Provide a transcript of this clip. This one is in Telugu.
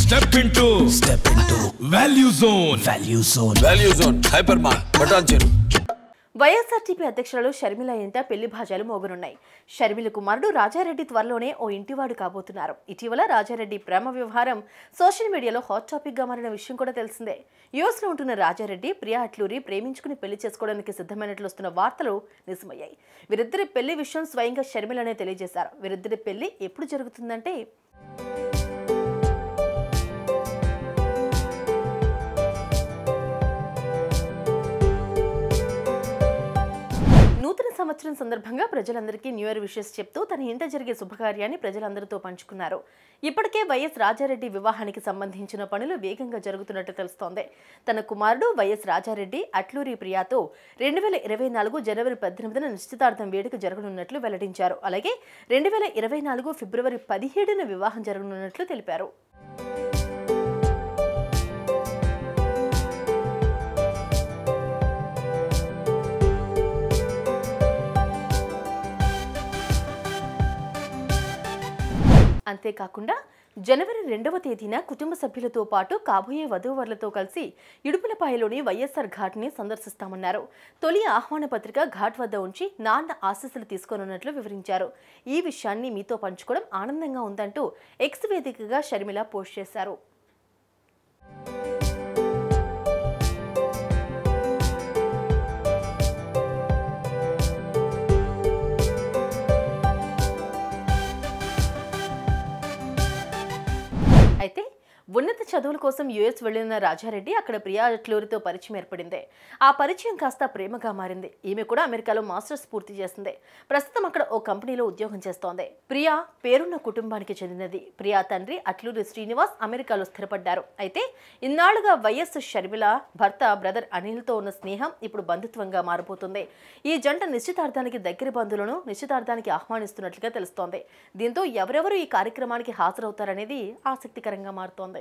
Step into Value Zone. Value Zone. Hypermart. Button. YSRTP అధ్యక్షురాలు షర్మిల ఇంట పెళ్లి భాజాలు మోగనున్నాయి. షర్మిల కుమారుడు రాజారెడ్డి త్వరలోనే ఓ ఇంటివాడు కాబోతున్నారు. ఇటీవల రాజారెడ్డి ప్రేమ వ్యవహారం సోషల్ మీడియాలో హాట్ టాపిక్ గా మారిన విషయం కూడా తెలిసిందే. యూఎస్ లో ఉంటున్న రాజారెడ్డి ప్రియా అట్లూరి ప్రేమించుకుని పెళ్లి చేసుకోవడానికి సిద్ధమైనట్లు వస్తున్న వార్తలు నిజమయ్యాయి. వీరిద్దరి పెళ్లి విషయం స్వయంగా షర్మిలనే తెలియజేశారు. వీరిద్దరి పెళ్లి ఎప్పుడు జరుగుతుందంటే నూతన సంవత్సరం సందర్భంగా ప్రజలందరికీ న్యూ ఇయర్ విషెస్ చెప్తూ తన ఇంట జరిగే శుభకార్యాన్ని ప్రజలందరితో పంచుకున్నారు. ఇప్పటికే వైఎస్ రాజారెడ్డి వివాహానికి సంబంధించిన పనులు వేగంగా జరుగుతున్నట్టు తెలుస్తోంది. తన కుమారుడు వైఎస్ రాజారెడ్డి అట్లూరి ప్రియాతో 2024 జనవరి 18న నిశ్చితార్థం వేడుక జరగనున్నట్లు వెల్లడించారు. అలాగే 2024 ఫిబ్రవరి 17న వివాహం జరగనున్నట్లు తెలిపారు. అంతేకాకుండా జనవరి 2వ తేదీన కుటుంబ సభ్యులతో పాటు కాబోయే వధూవరులతో కలిసి ఇడుపులపాయలోని వైఎస్ఆర్ ఘాట్ని సందర్శిస్తామన్నారు. తొలి ఆహ్వాన పత్రిక ఘాట్ వద్ద ఉంచి నాన్న ఆశీస్సులు తీసుకోనున్నట్లు వివరించారు. ఈ విషయాన్ని మీతో పంచుకోవడం ఆనందంగా ఉందంటూ ఎక్స్ వేదికగా షర్మిల పోస్ట్ చేశారు. అయితే ఉన్నత చదువుల కోసం యుఎస్ వెళ్లిన రాజారెడ్డి అక్కడ ప్రియా అట్లూరితో పరిచయం ఏర్పడింది. ఆ పరిచయం కాస్త ప్రేమగా మారింది. ఈమె కూడా అమెరికాలో మాస్టర్స్ పూర్తి చేసింది. ప్రస్తుతం అక్కడ ఓ కంపెనీలో ఉద్యోగం చేస్తోంది. ప్రియా పేరున్న కుటుంబానికి చెందినది. ప్రియా తండ్రి అట్లూరి శ్రీనివాస్ అమెరికాలో స్థిరపడ్డారు. అయితే ఇన్నాళ్లుగా వైఎస్ షర్మిల భర్త బ్రదర్ అనిల్తో ఉన్న స్నేహం ఇప్పుడు బంధుత్వంగా మారిపోతుంది. ఈ జంట నిశ్చితార్థానికి దగ్గర బంధువులను నిశ్చితార్థానికి ఆహ్వానిస్తున్నట్లుగా తెలుస్తోంది. దీంతో ఎవరెవరు ఈ కార్యక్రమానికి హాజరవుతారనేది ఆసక్తికరంగా మారుతోంది.